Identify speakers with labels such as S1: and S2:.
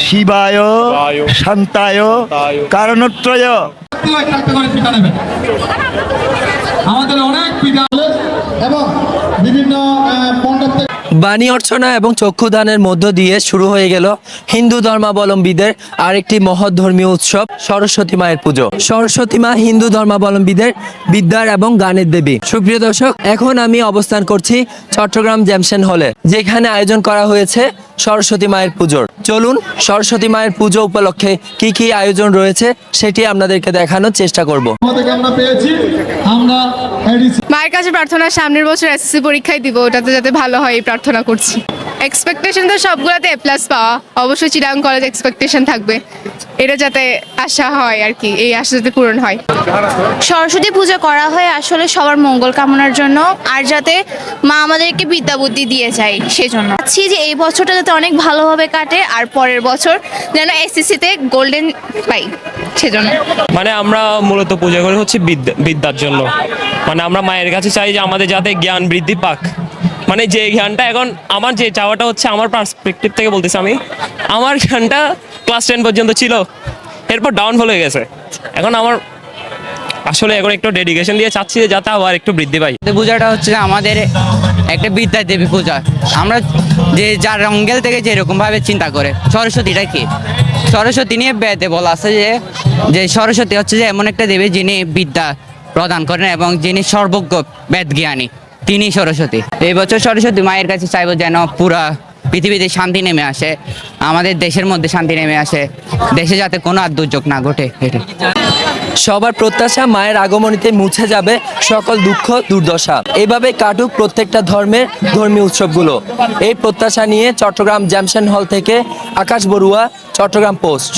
S1: শিবায় শান্তায় কারণত্রয়।
S2: আমাদের অনেক পিতা এবং বিভিন্ন মণ্ডপ থেকে
S3: বাণী অর্চনা এবং চক্ষুদানের মধ্য দিয়ে শুরু হয়ে গেল হিন্দু ধর্মাবলম্বীদের আরেকটি মহৎ ধর্মীয় উৎসব সরস্বতী মায়ের পুজো। সরস্বতী মা হিন্দু ধর্মাবলম্বীদের বিদ্যার এবং গানের দেবী। সুপ্রিয় দর্শক, এখন আমি অবস্থান করছি চট্টগ্রাম জ্যামসেন হলে, যেখানে আয়োজন করা হয়েছে সরস্বতী মায়ের পুজোর। চলুন সরস্বতী মায়ের পুজো উপলক্ষে কি কি আয়োজন রয়েছে সেটি আপনাদেরকে দেখানোর চেষ্টা করব।
S2: থেকে আমরা পেয়েছি, আমরা এডিসি
S4: মায়ের কাছে প্রার্থনা সামনের বছর এসএসসি পরীক্ষায় দিব, ওটাতে যাতে ভালো হয় এই প্রার্থনা করছি। এক্সপেকটেশন তো সবগুলোতে এ প্লাস পাওয়া, অবশ্যই চিরাং কলেজ এক্সপেকটেশন থাকবে, এটা যাতে আশা হয় আর কি, এই আশা যাতে পূরণ হয়।
S5: সরস্বতী পুজো করা হয় আসলে সবার মঙ্গল কামনার জন্য, আর যাতে মা আমাদেরকে বিদ্যা বুদ্ধি দিয়ে যায় সেজন্য। চাচ্ছি যে এই বছরটা যাতে অনেক ভালোভাবে কাটে, আর পরের বছর যেন এসএসসিতে গোল্ডেন পাই সেজন্য।
S6: মানে আমরা মূলত পূজা করি হচ্ছে বিদ্যার জন্য। মানে আমরা মায়ের কাছে চাই যে আমাদের যাতে জ্ঞান বৃদ্ধি পাক। মানে যে জ্ঞানটা এখন আমার যে চাওয়াটা হচ্ছে, আমার পার্সপেক্টিভ থেকে বলতেছি আমি, আমার জ্ঞানটা ক্লাস 10 পর্যন্ত ছিল, এরপর ডাউনফল হয়ে গেছে। এখন আমার আসলে এখন একটু ডেডিকেশন দিয়ে চাচ্ছি যে যাতে আবার একটু বৃদ্ধি পাই।
S7: পূজাটা হচ্ছে আমাদের একটা বিদ্যা দেবী পূজা। আমরা যে যার অঙ্গেল থেকে যেরকম ভাবে চিন্তা করে, সরস্বতীটা কি, সরস্বতী নিয়ে বেদে বলা আছে যে সরস্বতী হচ্ছে যে এমন একটা দেবী যিনি বিদ্যা প্রদান করেন এবং যিনি সর্বজ্ঞ বেদ জ্ঞানী, তিনি সরস্বতী। এই বছর সরস্বতী মায়ের কাছে চাইবো যেন পুরা পৃথিবীতে শান্তি নেমে আসে, আমাদের দেশের মধ্যে শান্তি নেমে আসে, দেশে যাতে কোনো আর দুর্যোগ না ঘটে।
S3: সবার প্রত্যাশা মায়ের আগমনীতে মুছে যাবে সকল দুঃখ দুর্দশা। এভাবে কাটুক প্রত্যেকটা ধর্মের ধর্মীয় উৎসবগুলো, এই প্রত্যাশা নিয়ে চট্টগ্রাম জ্যামসেন হল থেকে আকাশ বড়ুয়া, চট্টগ্রাম পোস্ট।